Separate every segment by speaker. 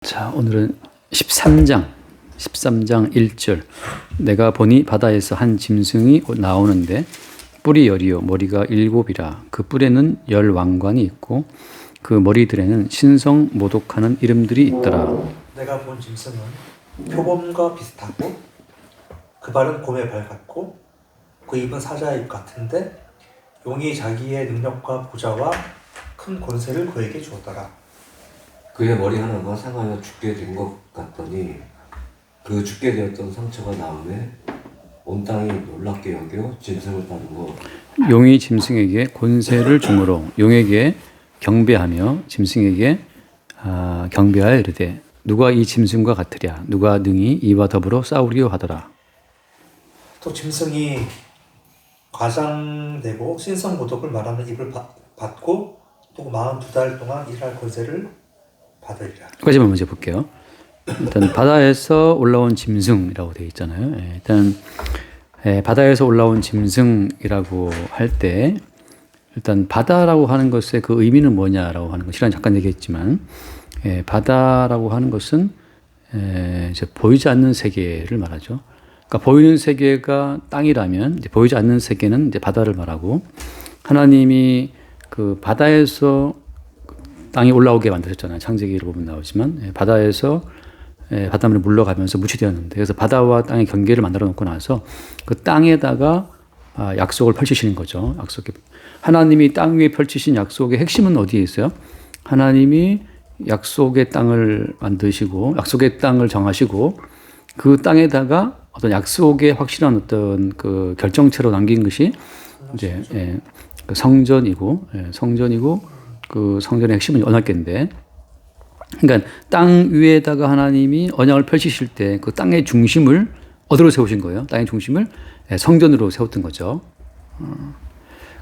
Speaker 1: 자, 오늘은 13장 1절. 내가 보니 바다에서 한 짐승이 나오는데 뿔이 열이요 머리가 일곱이라. 그 뿔에는 열 왕관이 있고 그 머리들에는 신성 모독하는 이름들이 있더라.
Speaker 2: 내가 본 짐승은 표범과 비슷하고 그 발은 곰의 발 같고 그 입은 사자의 입 같은데 용이 자기의 능력과 보좌와 큰 권세를 그에게 주었더라.
Speaker 3: 그의 머리 하나가 상하여 죽게 된 것 같더니 그 죽게 되었던 상처가 나음에 온 땅이 놀랍게 여겨 짐승을 따른 것.
Speaker 1: 용이 짐승에게 권세를 주므로 용에게 경배하며 짐승에게 경배하여 이르되 누가 이 짐승과 같으랴. 누가 능히 이와 더불어 싸우리요 하더라.
Speaker 2: 또 짐승이 과장되고 신성 모독을 말하는 입을 받고 또 42달 동안 일할 권세를 받으리라.
Speaker 1: 여기까지만 먼저 볼게요. 일단 바다에서 올라온 짐승이라고 되어 있잖아요. 일단 바다에서 올라온 짐승이라고 할 때 일단 바다라고 하는 것의 그 의미는 뭐냐라고 하는 거 시간 잠깐 얘기했지만 바다라고 하는 것은 이제 보이지 않는 세계를 말하죠. 그러니까 보이는 세계가 땅이라면 이제 보이지 않는 세계는 이제 바다를 말하고 하나님이 그 바다에서 땅이 올라오게 만드셨잖아요. 창세기를 보면 나오지만 바다에서 바닷물에 물러가면서 무치되었는데 그래서 바다와 땅의 경계를 만들어 놓고 나서 그 땅에다가 약속을 펼치시는 거죠. 하나님이 땅 위에 펼치신 약속의 핵심은 어디에 있어요? 하나님이 약속의 땅을 만드시고 약속의 땅을 정하시고 그 땅에다가 어떤 약속의 확실한 어떤 그 결정체로 남긴 것이 이제 그 성전이고 그 성전의 핵심은 언약궤인데, 그러니까 땅 위에다가 하나님이 언약을 펼치실 때 그 땅의 중심을 어디로 세우신 거예요? 땅의 중심을 성전으로 세웠던 거죠.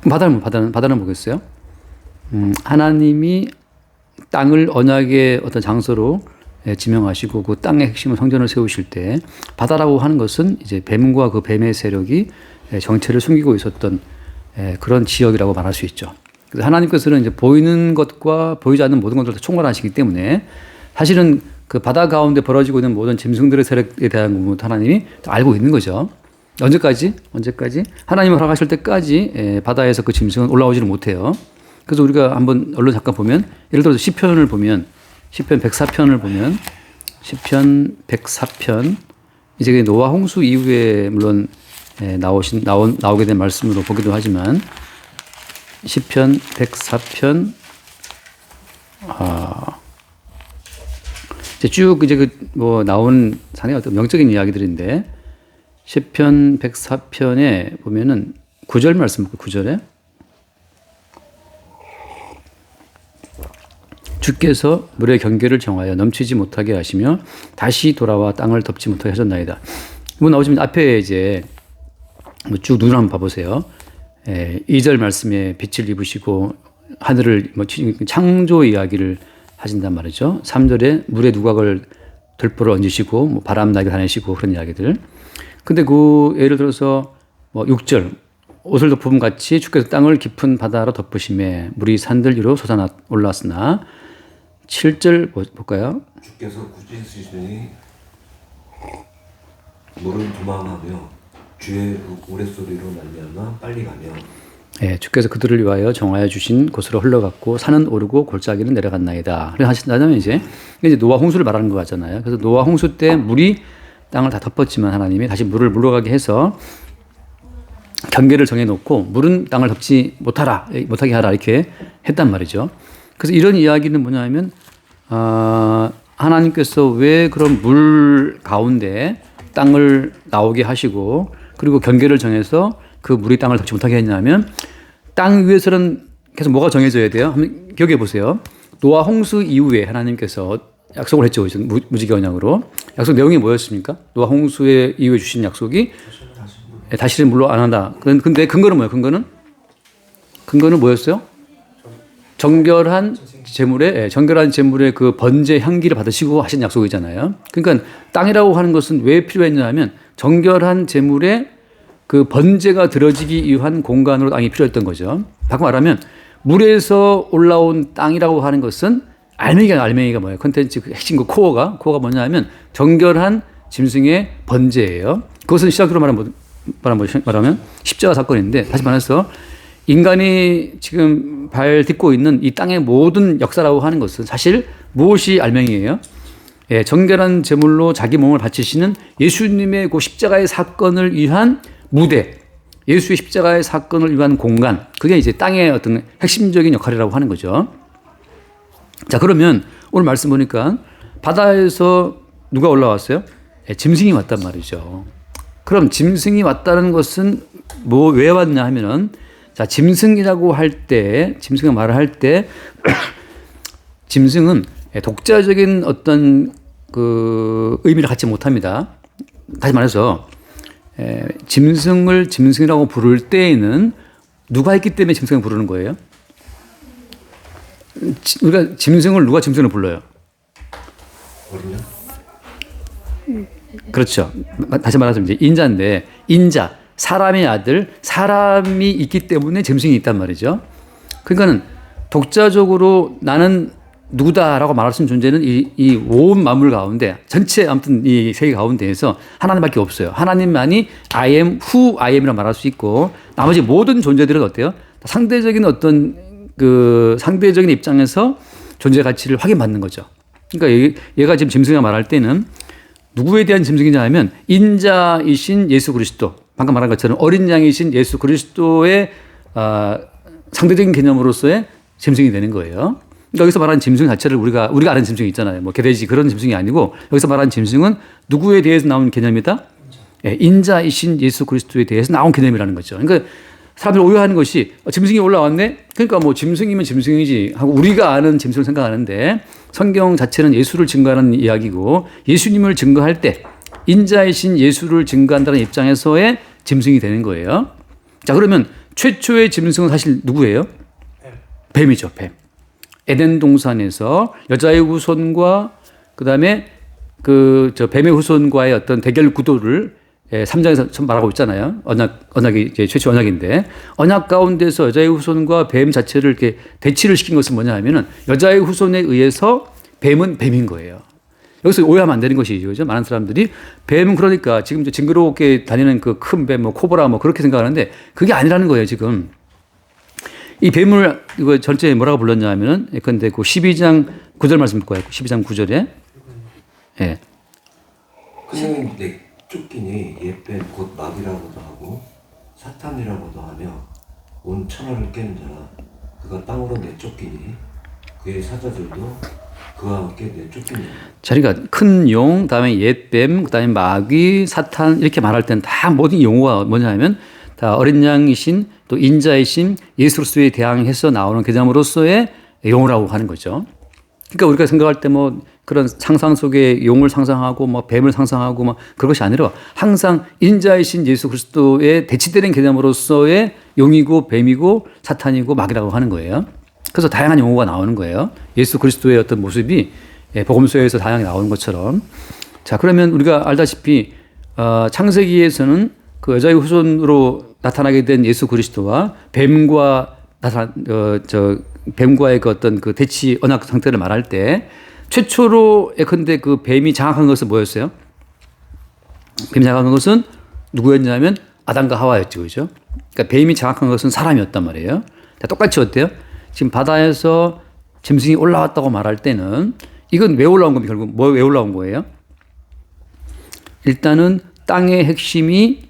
Speaker 1: 그럼 바다는 뭐겠어요? 하나님이 땅을 언약의 어떤 장소로 지명하시고 그 땅의 핵심을 성전을 세우실 때 바다라고 하는 것은 이제 뱀과 그 뱀의 세력이 정체를 숨기고 있었던 그런 지역이라고 말할 수 있죠. 그래서 하나님께서는 이제 보이는 것과 보이지 않는 모든 것들을 다 총괄하시기 때문에 사실은 그 바다 가운데 벌어지고 있는 모든 짐승들의 세력에 대한 부분을 하나님이 알고 있는 거죠. 언제까지? 하나님을 허락하실 때까지 바다에서 그 짐승은 올라오지를 못해요. 그래서 우리가 한번 얼른 잠깐 보면 예를 들어서 시편 104편을 보면 시편 104편 이제 노아 홍수 이후에 물론 나오게 된 말씀으로 보기도 하지만 시편 104편 이제 쭉 이제 나온 상당히 어떤 명적인 이야기들인데 시편 104편에 보면은 9절 말씀 9절에 주께서 물의 경계를 정하여 넘치지 못하게 하시며 다시 돌아와 땅을 덮지 못하게 하셨나이다. 이거 나오시면 앞에 이제 쭉 눈을 한번 봐보세요. 2절 말씀에 빛을 입으시고 하늘을 창조 이야기를 하신단 말이죠. 3절에 물의 누각을 들보를 얹으시고 바람 나게 다니시고 그런 이야기들. 근데 그 예를 들어서 6절 옷을 덮음 같이 주께서 땅을 깊은 바다로 덮으심에 물이 산들 위로 솟아 올랐으나 7절 볼까요?
Speaker 3: 주께서 꾸짖으시니 물은 도망하며 주의 우레소리로 말미암아 빨리 가며
Speaker 1: 주께서 그들을 위하여 정하여 주신 곳으로 흘러갔고 산은 오르고 골짜기는 내려갔나이다. 그래 하신다면 이제 노아 홍수를 말하는 거 같잖아요. 그래서 노아 홍수 때 물이 땅을 다 덮었지만 하나님이 다시 물을 물러가게 해서 경계를 정해놓고 물은 땅을 덮지 못하게 하라 이렇게 했단 말이죠. 그래서 이런 이야기는 뭐냐면 하나님께서 왜 그런 물 가운데 땅을 나오게 하시고 그리고 경계를 정해서 그 물이 땅을 덮지 못하게 했냐면 땅 위에서는 계속 뭐가 정해져야 돼요? 한번 기억해 보세요. 노아 홍수 이후에 하나님께서 약속을 했죠. 무지개 언약으로. 약속 내용이 뭐였습니까? 노아 홍수에 이후에 주신 약속이 다시는 물로 안 한다. 근데 근거는 뭐예요? 근거는 뭐였어요? 정결한 재물의 그 번제 향기를 받으시고 하신 약속이잖아요. 그러니까 땅이라고 하는 것은 왜 필요했냐면 정결한 재물의 그 번제가 들어지기 위한 공간으로 땅이 필요했던 거죠. 바꿔 말하면 물에서 올라온 땅이라고 하는 것은 알맹이가 뭐예요? 컨텐츠 그 핵심 그 코어가 뭐냐면 정결한 짐승의 번제예요. 그것은 시작으로 말하면 십자가 사건인데, 다시 말해서 인간이 지금 발 딛고 있는 이 땅의 모든 역사라고 하는 것은 사실 무엇이 알맹이에요? 예, 정결한 제물로 자기 몸을 바치시는 예수님의 그 십자가의 사건을 위한 무대, 예수의 십자가의 사건을 위한 공간, 그게 이제 땅의 어떤 핵심적인 역할이라고 하는 거죠. 자, 그러면 오늘 말씀 보니까 바다에서 누가 올라왔어요? 예, 짐승이 왔단 말이죠. 그럼 짐승이 왔다는 것은 왜 왔냐 하면은, 자, 짐승이라고 할 때, 짐승의 말을 할 때, 짐승은 독자적인 어떤 그 의미를 갖지 못합니다. 다시 말해서, 짐승을 짐승이라고 부를 때에는 누가 있기 때문에 짐승을 부르는 거예요? 우리가 짐승을 누가 짐승을 불러요?
Speaker 3: 어린양?
Speaker 1: 그렇죠. 다시 말해서 이제 인자인데, 인자, 사람의 아들, 사람이 있기 때문에 짐승이 있단 말이죠. 그러니까는 독자적으로 나는 누구다라고 말할 수 있는 존재는 이 온 만물 가운데, 전체 아무튼 이 세계 가운데에서 하나님밖에 없어요. 하나님만이 I am who I am이라고 말할 수 있고, 나머지 모든 존재들은 어때요? 상대적인 어떤 그 상대적인 입장에서 존재 가치를 확인받는 거죠. 그러니까 얘가 지금 짐승이라고 말할 때는 누구에 대한 짐승이냐 하면 인자이신 예수 그리스도, 방금 말한 것처럼 어린 양이신 예수 그리스도의 상대적인 개념으로서의 짐승이 되는 거예요. 그러니까 여기서 말하는 짐승 자체를 우리가 아는 짐승이 있잖아요. 뭐 개돼지 그런 짐승이 아니고, 여기서 말하는 짐승은 누구에 대해서 나온 개념이다? 예, 인자이신 예수 그리스도에 대해서 나온 개념이라는 거죠. 그러니까 사람들이 오해하는 것이 짐승이 올라왔네? 그러니까 뭐 짐승이면 짐승이지 하고 우리가 아는 짐승을 생각하는데, 성경 자체는 예수를 증거하는 이야기고, 예수님을 증거할 때 인자이신 예수를 증거한다는 입장에서의 짐승이 되는 거예요. 자, 그러면 최초의 짐승은 사실 누구예요? 뱀이죠, 뱀. 에덴 동산에서 여자의 후손과 그다음에 뱀의 후손과의 어떤 대결 구도를 3장에서 말하고 있잖아요. 언약이 이제 최초 언약인데, 언약 가운데서 여자의 후손과 뱀 자체를 이렇게 대치를 시킨 것은 뭐냐 하면은 여자의 후손에 의해서 뱀은 뱀인 거예요. 여기서 오해하면 안 되는 것이죠. 그죠? 많은 사람들이 뱀은 그러니까 지금 징그럽게 다니는 그 큰 뱀, 뭐 코브라 뭐 그렇게 생각하는데, 그게 아니라는 거예요, 지금. 이 뱀을 이거 전체에 뭐라고 불렀냐 하면은, 예컨대 그 12장 9절 말씀 볼까요? 12장 9절에. 예.
Speaker 3: 그냥 내 쫓기니 옛뱀 곧 마귀라고도 하고 사탄이라고도 하며 온 천하를 깨는 자라. 그가 땅으로 내쫓기니 그의 사자들도 그와 함께 내쫓기니.
Speaker 1: 자, 그러니까 큰 용, 그다음에 옛뱀, 그다음에 마귀, 사탄 이렇게 말할 때는 다 모든 용어가 뭐냐 하면 다 어린 양이신 또 인자이신 예수 그리스도에 대항해서 나오는 개념으로서의 용어라고 하는 거죠. 그러니까 우리가 생각할 때 뭐 그런 상상 속에 용을 상상하고 뭐 뱀을 상상하고 뭐 그런 것이 아니라 항상 인자이신 예수 그리스도에 대치되는 개념으로서의 용이고 뱀이고 사탄이고 마귀라고 하는 거예요. 그래서 다양한 용어가 나오는 거예요. 예수 그리스도의 어떤 모습이 복음서에서 다양하게 나오는 것처럼. 자, 그러면 우리가 알다시피 창세기에서는 그 여자의 후손으로 나타나게 된 예수 그리스도와 뱀과의 그 어떤 그 대치 언약 상태를 말할 때, 최초로 예컨대 그 뱀이 장악한 것은 뭐였어요? 뱀이 장악한 것은 누구였냐면 아담과 하와였죠, 그죠? 그러니까 뱀이 장악한 것은 사람이었단 말이에요. 자, 똑같이 어때요? 지금 바다에서 짐승이 올라왔다고 말할 때는 이건 왜 올라온 겁니까? 결국 왜 올라온 거예요? 일단은 땅의 핵심이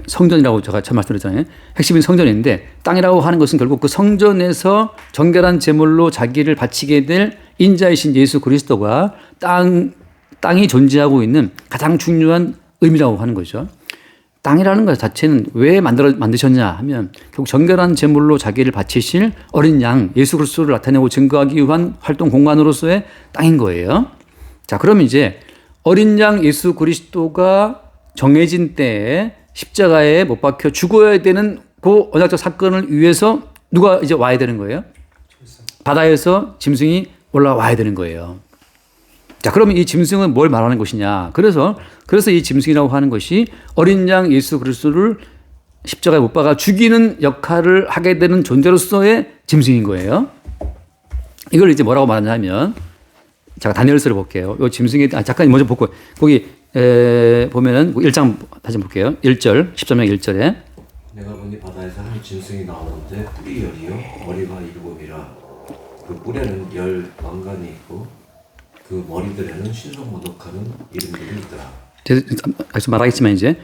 Speaker 1: 성전이라고 제가 처음 말씀드렸잖아요. 핵심이 성전인데, 땅이라고 하는 것은 결국 그 성전에서 정결한 제물로 자기를 바치게 될 인자이신 예수 그리스도가 땅이 존재하고 있는 가장 중요한 의미라고 하는 거죠. 땅이라는 것 자체는 왜 만드셨냐 하면 결국 정결한 제물로 자기를 바치실 어린 양 예수 그리스도를 나타내고 증거하기 위한 활동 공간으로서의 땅인 거예요. 자, 그럼 이제 어린 양 예수 그리스도가 정해진 때에 십자가에 못 박혀 죽어야 되는 그 언약적 사건을 위해서 누가 이제 와야 되는 거예요? 바다에서 짐승이 올라와야 되는 거예요. 자, 그러면 이 짐승은 뭘 말하는 것이냐? 그래서 이 짐승이라고 하는 것이 어린 양 예수 그리스도를 십자가에 못 박아 죽이는 역할을 하게 되는 존재로서의 짐승인 거예요. 이걸 이제 뭐라고 말하냐면 제가 다니엘서를 볼게요. 요 짐승에 잠깐 먼저 보고 거기 보면은 1장 다시 볼게요. 1절 13장 1절에
Speaker 3: 내가 보니 바다에서 한 짐승이 나오는데 뿔이 열이요 머리가 7이라 그 뿔에는 10왕관이 있고 그 머리들에는 신성모독하는 이름들이 있더라.
Speaker 1: 계속 말하겠지만 이제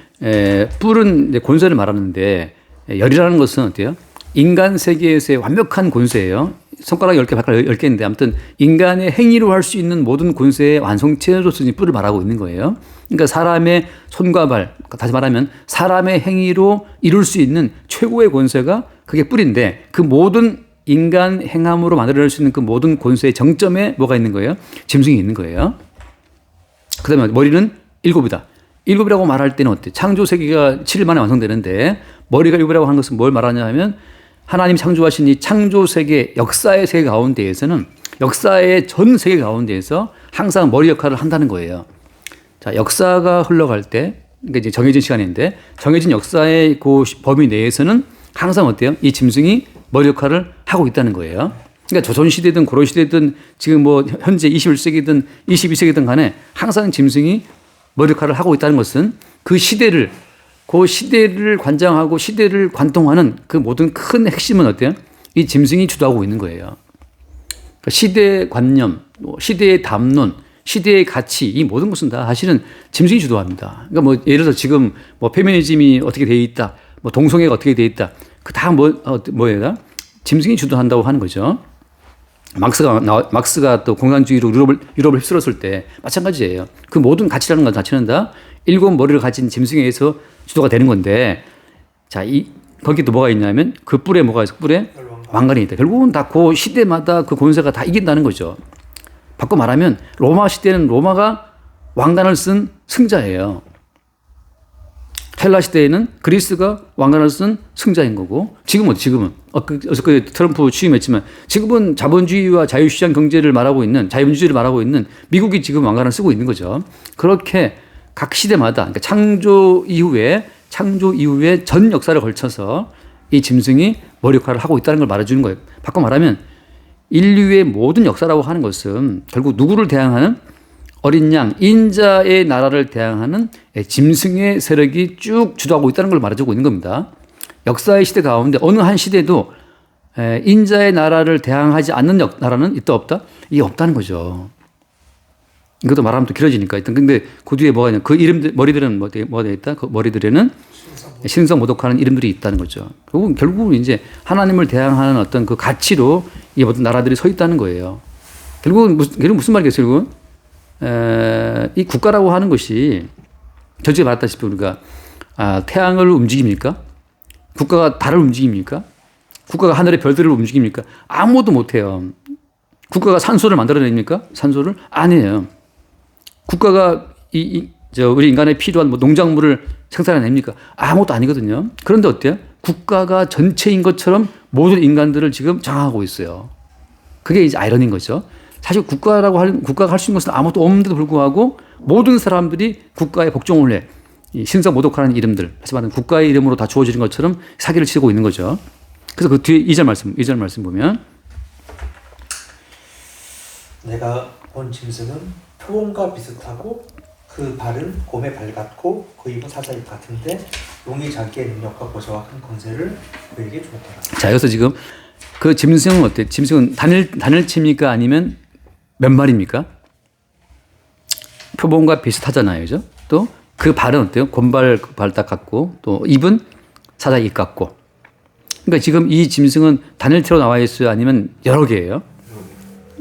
Speaker 1: 뿔은 이제 권세를 말하는데 열이라는 것은 어때요? 인간 세계에서의 완벽한 권세예요. 손가락 10개, 발가락 10개인데 아무튼 인간의 행위로 할 수 있는 모든 권세의 완성체로서 뿔을 말하고 있는 거예요. 그러니까 사람의 손과 발, 다시 말하면 사람의 행위로 이룰 수 있는 최고의 권세가 그게 뿔인데 그 모든 인간 행함으로 만들어낼 수 있는 그 모든 권세의 정점에 뭐가 있는 거예요? 짐승이 있는 거예요. 그 다음에 머리는 7이다. 7이라고 말할 때는 어때? 창조 세계가 7일 만에 완성되는데 머리가 7이라고 하는 것은 뭘 말하냐 하면 하나님 창조하신 이 창조 세계, 역사의 세계 가운데에서는 역사의 전 세계 가운데에서 항상 머리 역할을 한다는 거예요. 자, 역사가 흘러갈 때, 그러니까 이제 정해진 시간인데 정해진 역사의 그 범위 내에서는 항상 어때요? 이 짐승이 머리 역할을 하고 있다는 거예요. 그러니까 조선시대든 고려시대든 지금 뭐 현재 21세기든 22세기든 간에 항상 짐승이 머리 역할을 하고 있다는 것은 그 시대를 관장하고 시대를 관통하는 그 모든 큰 핵심은 어때요? 이 짐승이 주도하고 있는 거예요. 그러니까 시대의 관념, 시대의 담론, 시대의 가치 이 모든 것은 다 사실은 짐승이 주도합니다. 그러니까 뭐 예를 들어 지금 뭐 페미니즘이 어떻게 되어 있다, 뭐 동성애가 어떻게 되어 있다, 그 다 뭐예요? 짐승이 주도한다고 하는 거죠. 막스가 또 공산주의로 유럽을 휩쓸었을 때 마찬가지예요. 그 모든 가치라는 것 자체는 다 7머리를 가진 짐승에 의해서 주도가 되는 건데, 자, 거기 또 뭐가 있냐면 그 뿔에 뭐가 있어? 뿔에 왕관이 있다. 결국은 다 그 시대마다 그 권세가 다 이긴다는 거죠. 바꿔 말하면 로마 시대는 로마가 왕관을 쓴 승자예요. 헬라 시대에는 그리스가 왕관을 쓴 승자인 거고, 지금은 그 트럼프 취임했지만 지금은 자본주의와 자유시장 경제를 말하고 있는 자유민주주의를 말하고 있는 미국이 지금 왕관을 쓰고 있는 거죠. 그렇게 각 시대마다 그러니까 창조 이후에 전 역사를 걸쳐서 이 짐승이 머리 역할을 하고 있다는 걸 말해주는 거예요. 바꿔 말하면 인류의 모든 역사라고 하는 것은 결국 누구를 대항하는 어린 양, 인자의 나라를 대항하는 짐승의 세력이 쭉 주도하고 있다는 걸 말해주고 있는 겁니다. 역사의 시대 가운데 어느 한 시대도 인자의 나라를 대항하지 않는 나라는 있다 없다? 이게 없다는 거죠. 이것도 말하면 또 길어지니까. 근데 그 뒤에 뭐가 있냐. 그 이름들, 머리들은 뭐가 되어 있다? 그 머리들에는 신성 모독하는 이름들이 있다는 거죠. 결국은 이제 하나님을 대항하는 어떤 그 가치로 이 모든 나라들이 서 있다는 거예요. 결국은 무슨 말이겠어요, 결국은? 이 국가라고 하는 것이 전에 말했다시피 우리가 태양을 움직입니까? 국가가 달을 움직입니까? 국가가 하늘의 별들을 움직입니까? 아무도 못해요. 국가가 산소를 만들어냅니까? 산소를? 아니에요. 국가가 우리 인간에 필요한 뭐 농작물을 생산해냅니까? 아무것도 아니거든요. 그런데 어때요? 국가가 전체인 것처럼 모든 인간들을 지금 장악하고 있어요. 그게 이제 아이러니인 거죠. 사실 국가가 할 수 있는 것은 아무것도 없는데도 불구하고 모든 사람들이 국가에 복종을 해. 이 신성 모독하는 이름들, 다시 말하면 국가의 이름으로 다 주어지는 것처럼 사기를 치고 있는 거죠. 그래서 그 뒤에 2절 말씀 보면
Speaker 2: 내가 본 짐승은 표범과 비슷하고 그 발은 곰의 발 같고 그 입은 사자입 같은데 용이 자기의 능력과 보좌와 큰 권세를 그에게 주었더라.
Speaker 1: 자, 여기서 지금 그 짐승은 어때? 짐승은 단일체입니까? 아니면 몇 마리입니까? 표범과 비슷하잖아요. 그죠? 또 그 발은 어때요? 곰발 딱 같고 또 입은 사자 입 같고. 그러니까 지금 이 짐승은 단일체로 나와 있어요? 아니면 여러 개예요?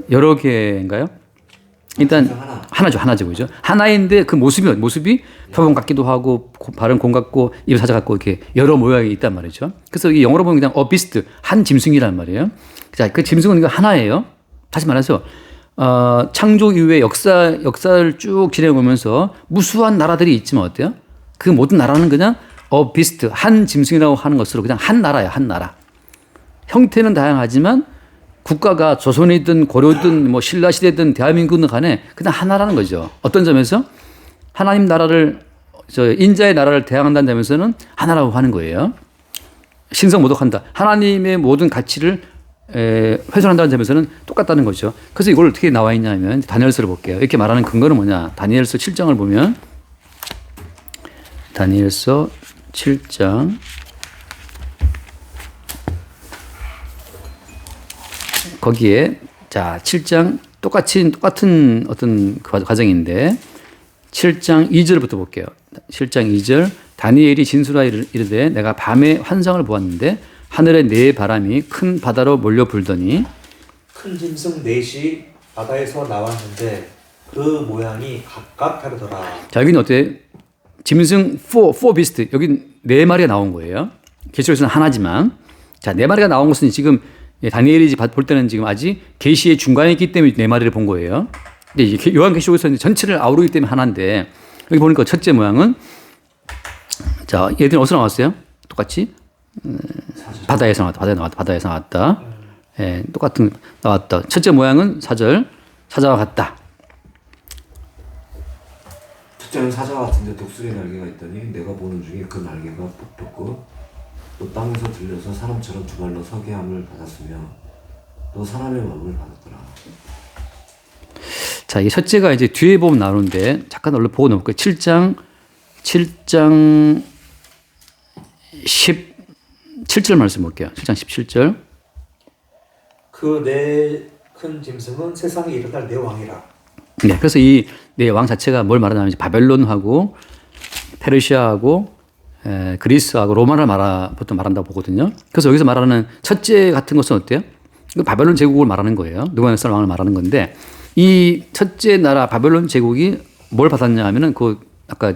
Speaker 1: 여러 개인가요? 일단 하나죠. 그죠? 하나인데 그 모습이 표범 같기도 하고 발은 곰 같고 입은 사자 같고 이렇게 여러 모양이 있단 말이죠. 그래서 이 영어로 보면 그냥 비스트 한 짐승이란 말이에요. 자, 그 짐승은 이거 하나예요. 다시 말해서 창조 이후에 역사를 쭉 진행하면서 무수한 나라들이 있지만 어때요? 그 모든 나라는 그냥 비스트 한 짐승이라고 하는 것으로 그냥 한 나라야, 한 나라. 형태는 다양하지만 국가가 조선이든 고려든 뭐 신라시대든 대한민국은 간에 그냥 하나라는 거죠. 어떤 점에서 하나님 나라를 인자의 나라를 대항한다는 점에서는 하나라고 하는 거예요. 신성 모독한다. 하나님의 모든 가치를 훼손한다는 점에서는 똑같다는 거죠. 그래서 이걸 어떻게 나와 있냐면 다니엘서를 볼게요. 이렇게 말하는 근거는 뭐냐? 다니엘서 7장을 보면 다니엘서 7장 거기에 자 7장 똑같은 어떤 과정인데 7장 2절부터 볼게요. 7장 2절 다니엘이 진술하여 이르되 내가 밤에 환상을 보았는데 하늘에 네 바람이 큰 바다로 몰려 불더니
Speaker 2: 큰 짐승 넷이 바다에서 나왔는데 그 모양이 각각 다르더라.
Speaker 1: 자 여기는 어때? 짐승 4 비스트 여기 네 마리가 나온 거예요. 계시록에서는 하나지만 자 네 마리가 나온 것은 지금 다니엘이 볼 때는 지금 아직 계시의 중간에 있기 때문에 네 마리를 본 거예요. 근데 이제 요한계시록에서는 전체를 아우르기 때문에 하나인데 여기 보니까 첫째 모양은 자 얘들은 어디서 나왔어요? 똑같이 바다에서 나왔다. 예, 똑같은 나왔다. 첫째 모양은 사자와 같다.
Speaker 3: 첫째는 사자 같은데 독수리 날개가 있더니 내가 보는 중에 그 날개가 뽑혔고 또 땅에서 들려서 사람처럼 두 발로 서게 함을 받았으며 또 사람의 마음을 받았더라.
Speaker 1: 자, 이 첫째가 이제 뒤에 보면 나오는데 잠깐 얼른 보고 넘을게요. 7장 17절 말씀 볼게요. 7장 17절.
Speaker 2: 그 네 큰 짐승은 세상에 일어날 네 왕이라.
Speaker 1: 네, 그래서 이 네 왕 자체가 뭘 말하냐면 바벨론하고 페르시아하고 그리스하고 로마를 보통 말한다고 보거든요. 그래서 여기서 말하는 첫째 같은 것은 어때요? 이거 바벨론 제국을 말하는 거예요. 느부갓네살 왕을 말하는 건데 이 첫째 나라 바벨론 제국이 뭘 받았냐 하면은 그 아까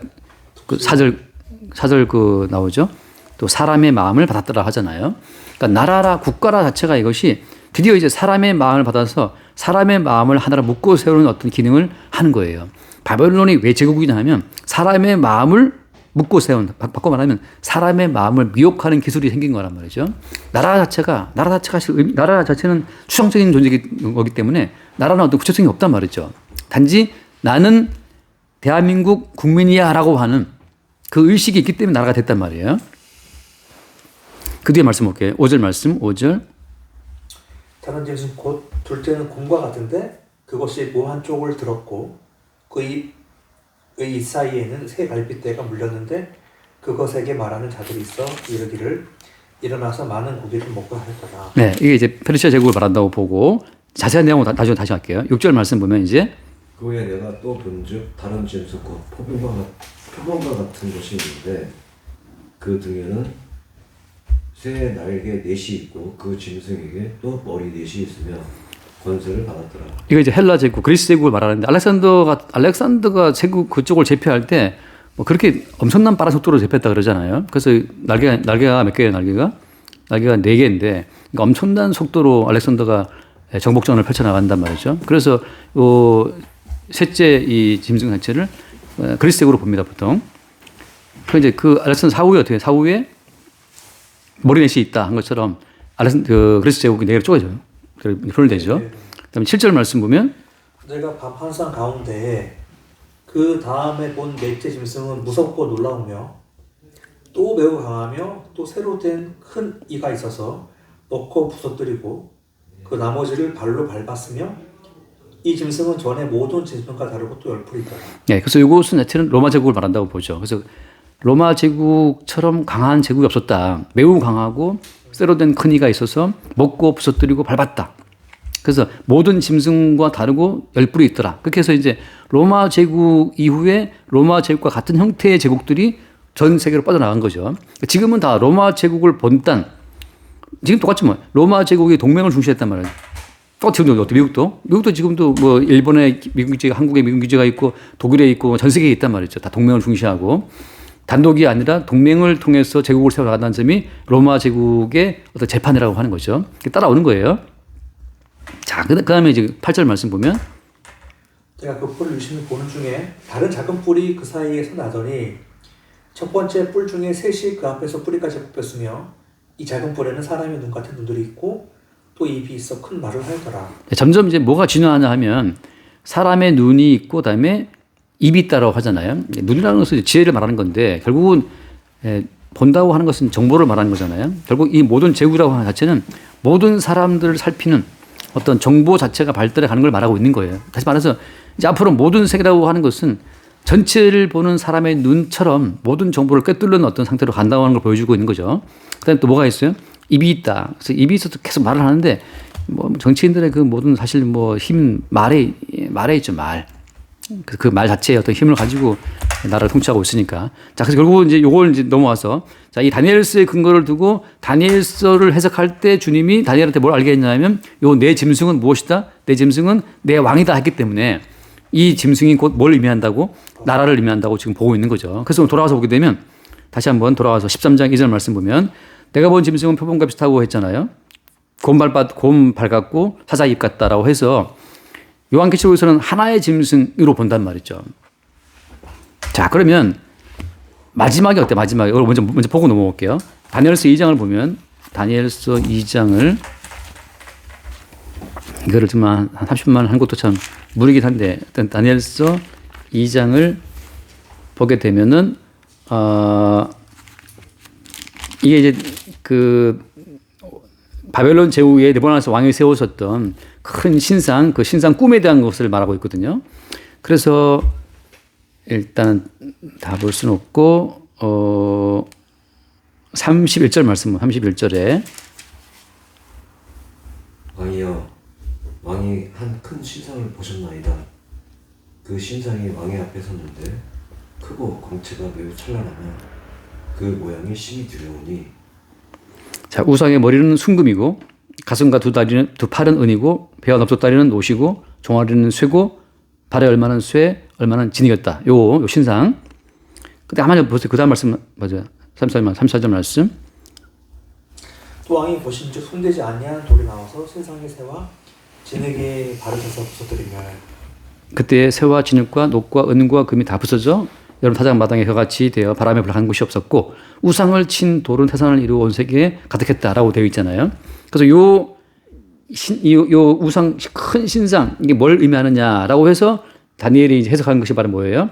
Speaker 1: 그 사절 그 나오죠. 또 사람의 마음을 받았더라 하잖아요. 그러니까 나라라 국가라 자체가 이것이 드디어 이제 사람의 마음을 받아서 사람의 마음을 하나로 묶고 세우는 어떤 기능을 하는 거예요. 바벨론이 왜 제국이냐 하면 사람의 마음을 묶고 세운, 바꿔 말하면 사람의 마음을 미혹하는 기술이 생긴 거란 말이죠. 나라 자체는 추상적인 존재인 거기 때문에 나라는 어떤 구체성이 없단 말이죠. 단지 나는 대한민국 국민이야 라고 하는 그 의식이 있기 때문에 나라가 됐단 말이에요. 그 뒤에 말씀 볼게요. 5절 말씀, 5절.
Speaker 2: 다른 짐승 곧 둘째는 곰과 같은데 그것이 몸 한쪽을 들었고 그 입 사이에는 새 갈빗대가 물렸는데 그것에게 말하는 자들이 있어 이르기를 일어나서 많은 고기를 먹고 할 거다.
Speaker 1: 네, 이게 이제 페르시아 제국을 말한다고 보고 자세한 내용은 다시 할게요. 6절 말씀 보면 이제
Speaker 3: 그 후에 내가 또 본즉 다른 짐승 곧 표범과 같은 것이 있는데 그 등에는 새 날개 넷이 있고 그 짐승에게 또 머리 넷이 있으며 권세를 받았더라.
Speaker 1: 이거 이제 헬라 제국, 그리스 제국을 말하는데 알렉산더가 제국 그쪽을 제패할 때 뭐 그렇게 엄청난 빠른 속도로 제패했다 그러잖아요. 그래서 날개가 몇 개예요? 날개가 4개인데 그러니까 엄청난 속도로 알렉산더가 정복전을 펼쳐나간단 말이죠. 그래서 셋째 이 짐승 자체를 그리스 제국으로 봅니다, 보통. 그 이제 그 알렉산더 사후에 어떻게 사후에 머리넷이 있다 한 것처럼 그리스 제국이 4개로 쪼개져요. 분열되죠. 그다음에 7절 말씀 보면
Speaker 2: 내가 밤 환상 가운데에 그 다음에 본 넷째 짐승은 무섭고 놀라우며 또 매우 강하며 또 새로 된 큰 이가 있어서 먹고 부서뜨리고 그 나머지를 발로 밟았으며 이 짐승은 전에 모든 짐승과 다르고 또 열풀이더라.
Speaker 1: 네, 그래서 이것은 자체는 로마 제국을 말한다고 보죠. 그래서 로마 제국처럼 강한 제국이 없었다. 매우 강하고 쇠로 된 큰 이가 있어서 먹고 부서뜨리고 밟았다. 그래서 모든 짐승과 다르고 열뿔이 있더라. 그렇게 해서 이제 로마 제국 이후에 로마 제국과 같은 형태의 제국들이 전 세계로 빠져나간 거죠. 지금은 다 로마 제국을 본딴 지금 똑같지 뭐 로마 제국이 동맹을 중시했단 말이에요. 또 지금도 미국도 지금도 뭐 일본에 미군 기지가 한국에 미군 기지가 있고 독일에 있고 전 세계에 있단 말이죠. 다 동맹을 중시하고 단독이 아니라 동맹을 통해서 제국을 세워나간다는 점이 로마 제국의 어떤 재판이라고 하는 거죠. 따라오는 거예요. 자, 그 다음에 이제 8절 말씀 보면
Speaker 2: 제가 그 뿔을 유심히 보는 중에 다른 작은 뿔이 그 사이에서 나더니 첫 번째 뿔 중에 셋이 그 앞에서 뿌리까지 뽑혔으며 이 작은 뿔에는 사람의 눈 같은 눈들이 있고 또 입이 있어 큰 말을 하더라.
Speaker 1: 점점 이제 뭐가 중요하냐 하면 사람의 눈이 있고 그다음에 입이 있다라고 하잖아요. 눈이라는 것은 지혜를 말하는 건데 결국은 본다고 하는 것은 정보를 말하는 거잖아요. 결국 이 모든 제국이라고 하는 자체는 모든 사람들을 살피는 어떤 정보 자체가 발달해 가는 걸 말하고 있는 거예요. 다시 말해서 이제 앞으로 모든 세계라고 하는 것은 전체를 보는 사람의 눈처럼 모든 정보를 꿰뚫는 어떤 상태로 간다는 걸 보여주고 있는 거죠. 그다음에 또 뭐가 있어요? 입이 있다. 그래서 입이 있어서 계속 말을 하는데 뭐 정치인들의 그 모든 사실 뭐 힘 말에 있죠, 말. 그 말 자체의 어떤 힘을 가지고 나라를 통치하고 있으니까. 자, 그래서 결국 이제 요걸 이제 넘어와서 자, 이 다니엘서의 근거를 두고 다니엘서를 해석할 때 주님이 다니엘한테 뭘 알게 했냐면 요 내 짐승은 무엇이다? 내 짐승은 내 왕이다 했기 때문에 이 짐승이 곧 뭘 의미한다고? 나라를 의미한다고 지금 보고 있는 거죠. 그래서 돌아가서 보게 되면 다시 한번 돌아와서 13장 2절 말씀 보면 내가 본 짐승은 표범과 비슷하고 했잖아요. 곰 밝았고 사자 입 같다라고 해서 요한계시록에서는 하나의 짐승으로 본단 말이죠. 자, 그러면 마지막이 어때? 마지막에 이걸 먼저 보고 넘어올게요. 다니엘서 2장을 보면 다니엘서 2장을 이거를 좀 한 30분만 한 것도 참 무리긴 한데 일단 다니엘서 2장을 보게 되면은 이게 이제 그 바벨론 제후에 느부갓네살 왕이 세우셨던 큰 신상, 그 신상 꿈에 대한 것을 말하고 있거든요. 그래서 일단 다 볼 수는 없고 31절 말씀, 31절에
Speaker 3: 왕이여, 왕이 한 큰 신상을 보셨나이다. 그 신상이 왕의 앞에 섰는데 크고 광채가 매우 찬란하며 그 모양이 심히 두려우니.
Speaker 1: 자, 우상의 머리는 순금이고 가슴과 두 팔은 은이고 배와 넓적다리는 옷이고 종아리는 쇠고 발에 얼마는 쇠 얼마는 진이었다. 요 신상. 근데 한번 보세요. 그 다음 말씀 맞아요. 34절 말씀.
Speaker 2: 또 왕이 보신즉 손대지 아니한 돌이 나와서 세상의 새와 진에게 발을 쳐서 부서뜨리며
Speaker 1: 그때 새와 진흙과 녹과 은과 금이 다 부서져 여름 타작 마당에 혀같이 되어 바람에 불어간 곳이 없었고 우상을 친 돌은 태산을 이루어 온 세계에 가득했다라고 되어 있잖아요. 그래서 요 우상 큰 신상 이게 뭘 의미하느냐라고 해서 다니엘이 이제 해석한 것이 바로 뭐예요?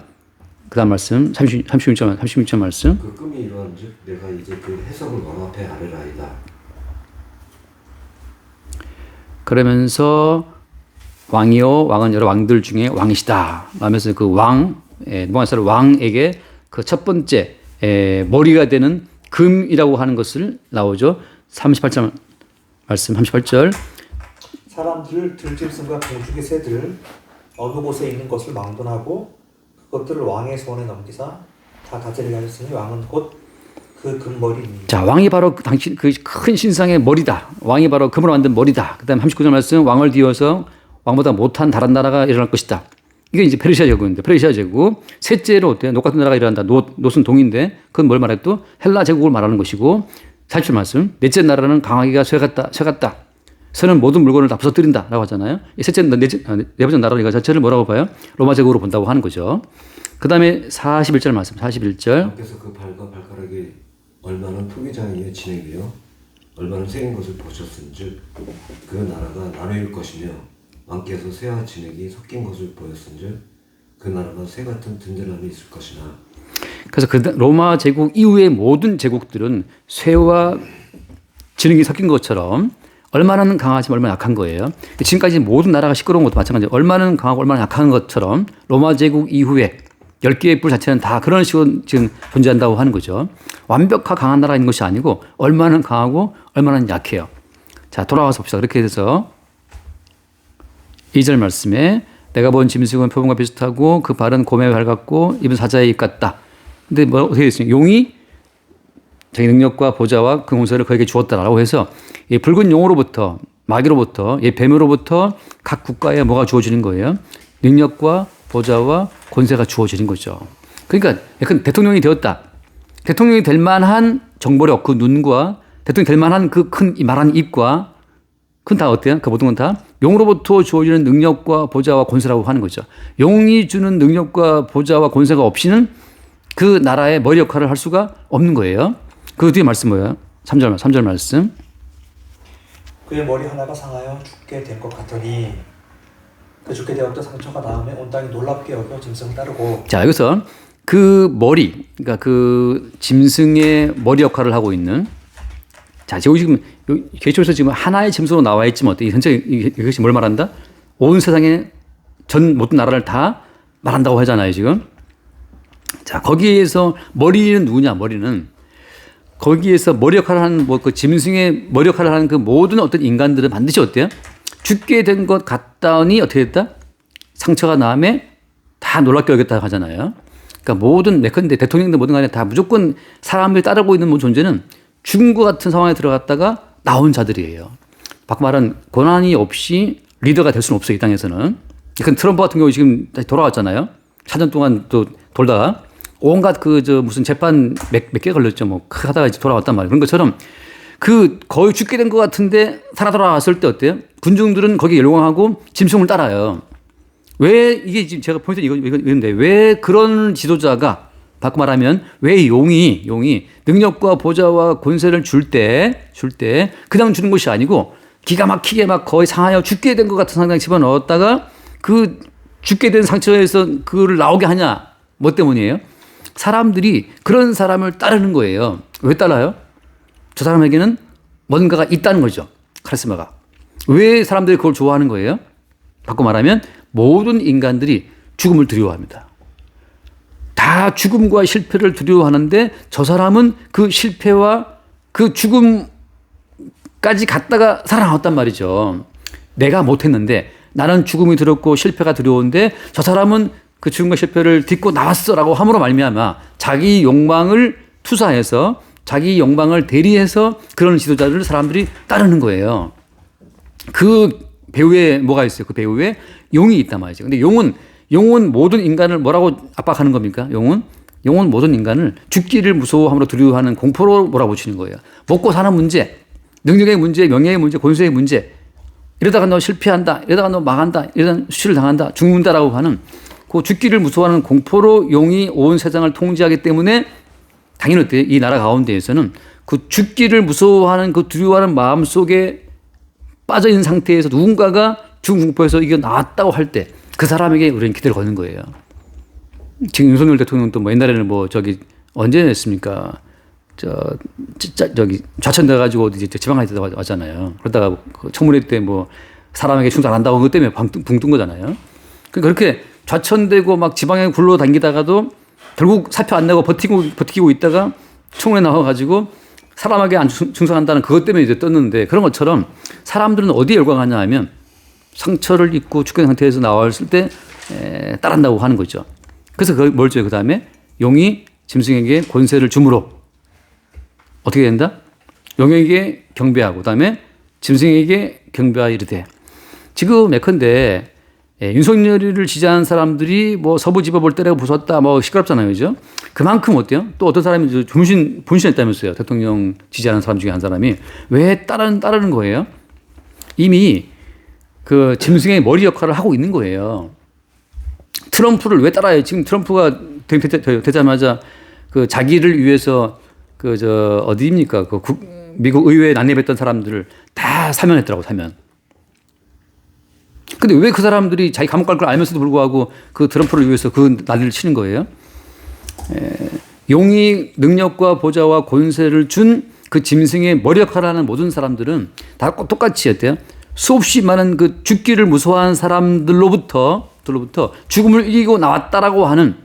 Speaker 1: 그다음 말씀 36절 말씀.
Speaker 3: 그 꿈이 이러한즉 내가 이제 그 해석을 왕 앞에 아뢰라이다.
Speaker 1: 그러면서 왕이요 왕은 여러 왕들 중에 왕이시다 하면서 그 왕 느부갓네살 왕에게 그 첫 번째 머리가 되는 금이라고 하는 것을 나오죠. 38절 말씀 38절.
Speaker 2: 사람들을 들짐승과 공중의 새들 어느 곳에 있는 것을 망분하고 그것들을 왕의 손에 넘기사 다 다스리게 하셨으니 왕은 곧 그 금머리니.
Speaker 1: 자, 왕이 바로 당신 그 큰 신상의 머리다. 왕이 바로 금으로 만든 머리다. 그다음 39절 말씀 왕을 뒤어서 왕보다 못한 다른 나라가 일어날 것이다. 이게 이제 페르시아 제국인데 페르시아 제국. 셋째로 어때요? 녹 같은 나라가 일어난다. 녹은 동인데 그건 뭘 말해 또 헬라 제국을 말하는 것이고 40절 말씀 넷째 나라는 강하기가 쇠 같다. 쇠는 모든 물건을 다 부서뜨린다라고 하잖아요. 네 번째 나라는 이거 자체를 뭐라고 봐요? 로마 제국으로 본다고 하는 거죠. 그 다음에 41절 말씀 41절.
Speaker 3: 왕께서 그 발과 발가락이 얼마나 토기장이여 진액이요 얼마나 새긴 것을 보셨은즉 그 나라가 나누일 것이며 왕께서 새와 진액이 섞인 것을 보였은즉 그 나라가 새 같은 든든함이 있을 것이나.
Speaker 1: 그래서 그 로마 제국 이후의 모든 제국들은 쇠와 진흙이 섞인 것처럼 얼마나는 강하지만 얼마나 약한 거예요. 지금까지 모든 나라가 시끄러운 것도 마찬가지예요. 얼마나는 강하고 얼마나 약한 것처럼 로마 제국 이후에 10개의 뿔 자체는 다 그런 식으로 지금 존재한다고 하는 거죠. 완벽하 강한 나라가 있는 것이 아니고 얼마나 강하고 얼마나 약해요. 자, 돌아와서 봅시다. 그렇게 해서 2절 말씀에 내가 본 짐승은 표범과 비슷하고 그 발은 곰에 발 같고 입은 사자의 입 같다. 근데 뭐 어떻게 됐어요? 용이 자기 능력과 보좌와 그 공세를 그에게 주었다라고 해서 이 붉은 용으로부터 마귀로부터 이 뱀으로부터 각 국가에 뭐가 주어지는 거예요? 능력과 보좌와 권세가 주어지는 거죠. 그러니까 약간 대통령이 되었다. 대통령이 될 만한 정보력, 그 눈과 대통령이 될 만한 그 큰 말한 입과 그건 다 어때요? 그 모든 건 다 용으로부터 주어지는 능력과 보좌와 권세라고 하는 거죠. 용이 주는 능력과 보좌와 권세가 없이는 그 나라의 머리 역할을 할 수가 없는 거예요. 그 뒤에 말씀 뭐예요? 3절 말씀.
Speaker 2: 그의 머리 하나가 상하여 죽게 된 것 같으니 그 죽게 되었던 상처가 다음에 온 땅이 놀랍게 여겨 짐승을 따르고.
Speaker 1: 자, 여기서 그 머리, 그러니까 그 짐승의 머리 역할을 하고 있는 자, 지금 계시록에서 지금 하나의 짐승으로 나와 있지만 어때? 전체 이것이 뭘 말한다? 온 세상의 전 모든 나라를 다 말한다고 하잖아요, 지금. 자, 거기에서 머리는 누구냐? 머리는 거기에서 머리 역할을 하는 뭐 그 짐승의 머리 역할을 하는 그 모든 어떤 인간들은 반드시 어때요? 죽게 된 것 같다니 어떻게 됐다? 상처가 남에 다 놀랍게 여겼다 하잖아요. 그러니까 모든 예컨대 대통령들 모든 간에 다 무조건 사람들이 따르고 있는 뭐 존재는 죽은 것 같은 상황에 들어갔다가 나온 자들이에요. 바꿔 말하면 고난이 없이 리더가 될 수는 없어요, 이 땅에서는. 그 트럼프 같은 경우 지금 다시 돌아왔잖아요. 4년 동안 또 돌다가 온갖 무슨 재판 몇 개 걸렸죠. 뭐 하다가 이제 돌아왔단 말이에요. 그런 것처럼 그 거의 죽게 된 것 같은데 살아 돌아왔을 때 어때요? 군중들은 거기에 열광하고 짐승을 따라요. 왜 이게 지금 제가 포인트 이건데 왜 그런 지도자가 바꿔 말하면 왜 용이 능력과 보좌와 권세를 줄 때 그냥 주는 것이 아니고 기가 막히게 막 거의 상하여 죽게 된 것 같은 상황에 집어넣었다가 그 죽게 된 상처에서 그걸 나오게 하냐? 뭐 때문이에요? 사람들이 그런 사람을 따르는 거예요. 왜 따라요? 저 사람에게는 뭔가가 있다는 거죠. 카리스마가. 왜 사람들이 그걸 좋아하는 거예요? 바꿔 말하면 모든 인간들이 죽음을 두려워합니다. 다 죽음과 실패를 두려워하는데 저 사람은 그 실패와 그 죽음까지 갔다가 살아나왔단 말이죠. 내가 못했는데 나는 죽음이 두렵고 실패가 두려운데 저 사람은 그 죽음과 실패를 딛고 나왔어라고 함으로 말미암아 자기 욕망을 투사해서 자기 욕망을 대리해서 그런 지도자를 사람들이 따르는 거예요. 그 배후에 뭐가 있어요? 그 배후에 용이 있단 말이죠. 근데 용은 모든 인간을 뭐라고 압박하는 겁니까? 용은 모든 인간을 죽기를 무서워함으로 두려워하는 공포로 몰아붙이는 거예요. 먹고 사는 문제, 능력의 문제, 명예의 문제, 권세의 문제. 이러다가 너 실패한다. 이러다가 너 망한다. 이러다가 수치를 당한다. 죽는다라고 하는 그 죽기를 무서워하는 공포로 용이 온 세상을 통제하기 때문에 당연히 어때요? 이 나라 가운데에서는 그 죽기를 무서워하는 그 두려워하는 마음 속에 빠져 있는 상태에서 누군가가 죽음 공포에서 이겨 나왔다고 할 때 그 사람에게 우리는 기대를 거는 거예요. 지금 윤석열 대통령도 뭐 옛날에는 뭐 언제 했습니까? 좌천돼가지고 어디 지방에 왔잖아요. 그러다가 그 청문회 때 뭐 사람에게 충성 안 한다고 그것 때문에 붕 뜬 거잖아요. 그렇게 좌천되고 막 지방에 굴러다니다가도 결국 사표 안 내고 버티고 있다가 청문회 나와가지고 사람에게 안 충성한다는 그것 때문에 이제 떴는데 그런 것처럼 사람들은 어디에 열광하냐 하면 상처를 입고 죽은 상태에서 나왔을 때 따른다고 하는 거죠. 그래서 뭘 줘요? 그 다음에 용이 짐승에게 권세를 주므로 어떻게 된다? 용에게 경배하고 그다음에 짐승에게 경배하여 이르되 지금 예컨대 윤석열이를 지지하는 사람들이 뭐 서부 지법을 때려 부쉈다 뭐 시끄럽잖아요, 그죠? 그만큼 어때요? 또 어떤 사람이 분신했다면서요. 대통령 지지하는 사람 중에 한 사람이 왜 따르는 거예요? 이미 그 짐승의 머리 역할을 하고 있는 거예요. 트럼프를 왜 따라요? 지금 트럼프가 되자마자 그 자기를 위해서 어디입니까? 미국 의회에 난입했던 사람들을 다 사면했더라고, 사면. 근데 왜 그 사람들이 자기 감옥 갈 걸 알면서도 불구하고 그 트럼프를 위해서 그 난리를 치는 거예요? 용이 능력과 보좌와 권세를 준 그 짐승의 머리 역할을 하는 모든 사람들은 다 똑같이 어때요? 수없이 많은 그 죽기를 무서워하는 사람들로부터 죽음을 이기고 나왔다라고 하는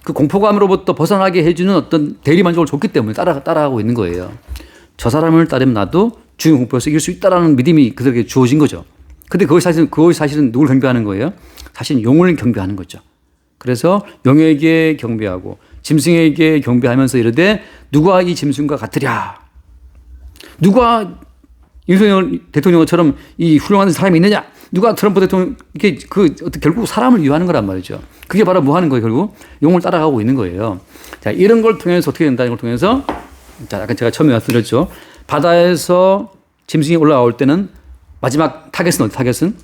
Speaker 1: 그 공포감으로부터 벗어나게 해주는 어떤 대리만족을 줬기 때문에 따라가고 있는 거예요. 저 사람을 따르면 나도 죽음 공포에서 이길 수 있다라는 믿음이 그들에게 주어진 거죠. 근데 그것이 사실은 누굴 경배하는 거예요? 사실은 용을 경배하는 거죠. 그래서 용에게 경배하고 짐승에게 경배하면서 이르되 누가 이 짐승과 같으랴? 누가 윤석열 대통령처럼 이 훌륭한 사람이 있느냐? 누가 트럼프 대통령 이게 결국 사람을 위하는 거란 말이죠. 그게 바로 뭐 하는 거예요? 결국 용을 따라가고 있는 거예요. 자, 이런 걸 통해서 어떻게 된다는 걸 통해서 자, 아까 제가 처음에 말씀드렸죠. 바다에서 짐승이 올라올 때는 마지막 타겟은 어디 타겟은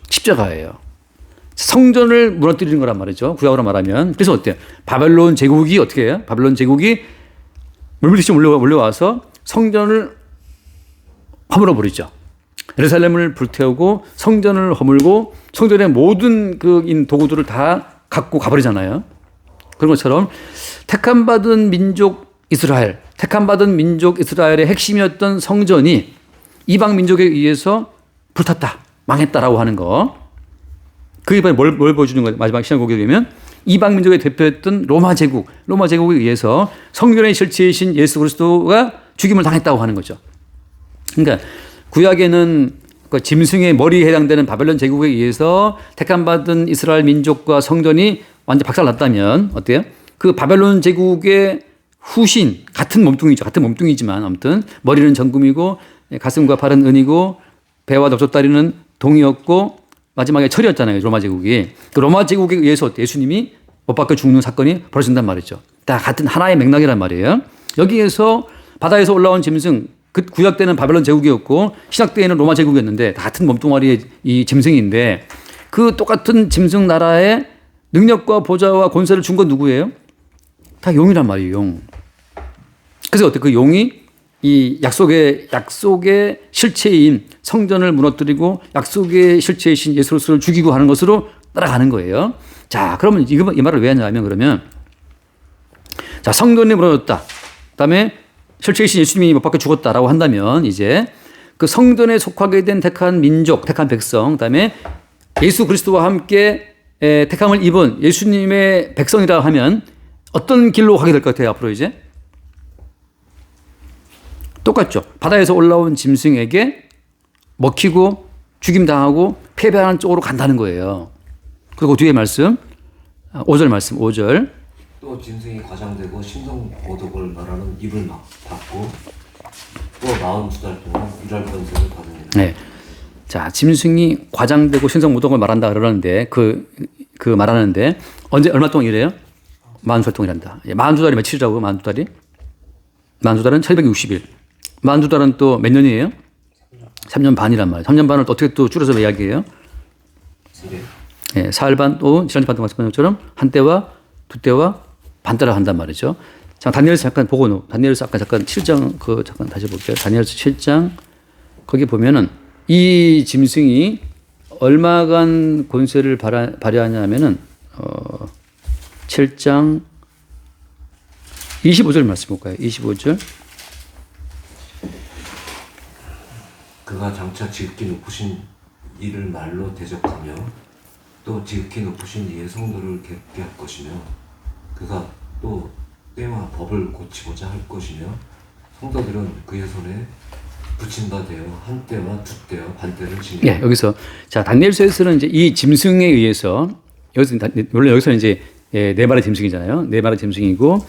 Speaker 1: 십자가예요. 성전을 무너뜨리는 거란 말이죠. 구약으로 말하면. 그래서 어때요? 바벨론 제국이 어떻게 해요? 바벨론 제국이 물밀듯이 몰려와서 성전을 허물어 버리죠. 예루살렘을 불태우고 성전을 허물고 성전의 모든 그 도구들을 다 갖고 가버리잖아요. 그런 것처럼 택함 받은 민족 이스라엘, 택함받은 민족 이스라엘의 핵심이었던 성전이 이방 민족에 의해서 불탔다, 망했다라고 하는 거. 그 이번에 뭘 보여주는 거예요? 마지막 시간 보게 되면 이방 민족의 대표였던 로마 제국에 의해서 성전의 실체이신 예수 그리스도가 죽임을 당했다고 하는 거죠. 그러니까 구약에는 그 짐승의 머리에 해당되는 바벨론 제국에 의해서 택함받은 이스라엘 민족과 성전이 완전 박살났다면 어때요? 그 바벨론 제국의 후신, 같은 몸뚱이죠. 같은 몸뚱이지만 아무튼 머리는 정금이고 가슴과 팔은 은이고 배와 넓적다리는 동이었고 마지막에 철이었잖아요. 로마 제국이. 그 로마 제국에 의해서 예수님이 못 박혀 죽는 사건이 벌어진단 말이죠. 다 같은 하나의 맥락이란 말이에요. 여기에서 바다에서 올라온 짐승, 그 구약 때는 바벨론 제국이었고 신약 때에는 로마 제국이었는데 다 같은 몸뚱아리의 이 짐승인데 그 똑같은 짐승 나라의 능력과 보좌와 권세를 준 건 누구예요? 다 용이란 말이에요. 용. 그래서 어때? 그 용이 이 약속의 실체인 성전을 무너뜨리고 약속의 실체이신 예수 그리스도를 죽이고 하는 것으로 따라가는 거예요. 자, 그러면 이 말을 왜 하냐면 그러면 자, 성전이 무너졌다. 그다음에 실체이신 예수님이 못 박혀 죽었다라고 한다면 이제 그 성전에 속하게 된 택한 민족, 택한 백성, 그다음에 예수 그리스도와 함께 택함을 입은 예수님의 백성이라 하면 어떤 길로 가게 될 것 같아요, 앞으로 이제? 똑같죠. 바다에서 올라온 짐승에게 먹히고 죽임당하고 패배하는 쪽으로 간다는 거예요. 그리고 뒤에 말씀, 5절 말씀, 5절.
Speaker 3: 또 짐승이 과장되고 심성 모독을 말하는 입을 막 닫고 또 42달 동안 일할 권세를 받으니라.
Speaker 1: 네. 자, 짐승이 과장되고 신성 모독을 말한다 그러는데 그 말하는데 언제 얼마 동안 이래요? 42달 동안이란다. 42달이 며칠이라고 42달이? 42달은 1260일. 42달은 또 몇 년이에요? 3년 반이란 말이에요. 3년 반을 또 어떻게 또 줄여서 이야기해요? 네, 사흘 반 또 지난주 반도 말씀한 것처럼 한 때와 두 때와 반 때라 한단 말이죠. 자, 다니엘서 잠깐 보고 다니엘서 아까 잠깐 7장 잠깐 다시 볼게요. 다니엘서 7장 거기 보면은 이 짐승이 얼마간 권세를 발휘하냐면은 7장 25절 말씀 볼까요? 25절.
Speaker 3: 그가 장차 지극히 높으신 이를 말로 대적하며 또 지극히 높으신 이의 성도를 객게 할 것이며 그가 또 때와 법을 고치고자 할 것이며 성도들은 그의 손에 붙인 바 되어 한 때와 두 때와 반 때를 지니.
Speaker 1: 예, 여기서 자 다니엘서에서는 이제 이 짐승에 의해서 물론 여기서는 이제 네 마리 짐승이잖아요. 네 마리 짐승이고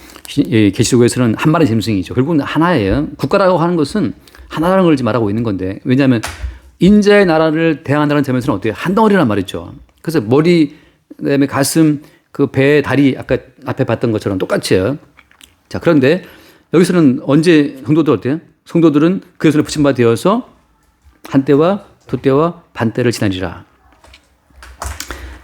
Speaker 1: 계시록에서는 한 마리 짐승이죠. 결국은 하나예요. 국가라고 하는 것은 하나라는 걸 지금 말하고 있는 건데 왜냐하면 인자의 나라를 대항한다는 점에서는 어때요? 한 덩어리란 말이죠. 그래서 머리 그다음에 가슴 그 배 다리 아까 앞에 봤던 것처럼 똑같이요. 자 그런데 여기서는 언제 성도들 어때요? 성도들은 그의 손에 붙임 바 되어서 한 때와 두 때와 반 때를 지나리라.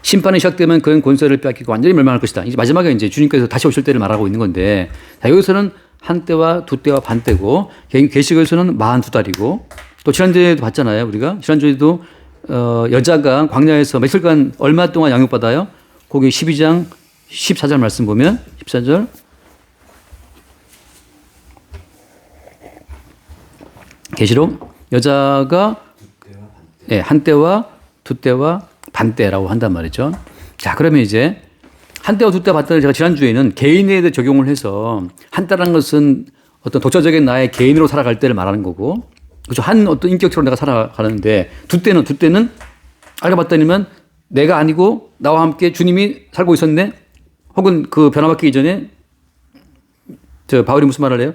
Speaker 1: 심판이 시작되면 그는 권세를 빼앗기고 완전히 멸망할 것이다. 이제 마지막에 이제 주님께서 다시 오실 때를 말하고 있는 건데, 자, 여기서는 한 때와 두 때와 반 때고, 계시록에서는 42달이고, 또 지난주에도 봤잖아요. 우리가 지난주에도 여자가 광야에서 며칠간 얼마 동안 양육받아요? 거기 12장 14절 말씀 보면 14절 계시록 여자가 한 때와 두 때와 반 때라고 한단 말이죠. 자, 그러면 이제 한 때와 두 때와 반 때를 제가 지난주에는 개인에 대해 적용을 해서 한 때라는 것은 어떤 독자적인 나의 개인으로 살아갈 때를 말하는 거고, 그렇죠. 한 어떤 인격체로 내가 살아가는데 두 때는 알고 봤더니면 내가 아니고 나와 함께 주님이 살고 있었네. 혹은 그 변화받기 이전에 저 바울이 무슨 말을 해요?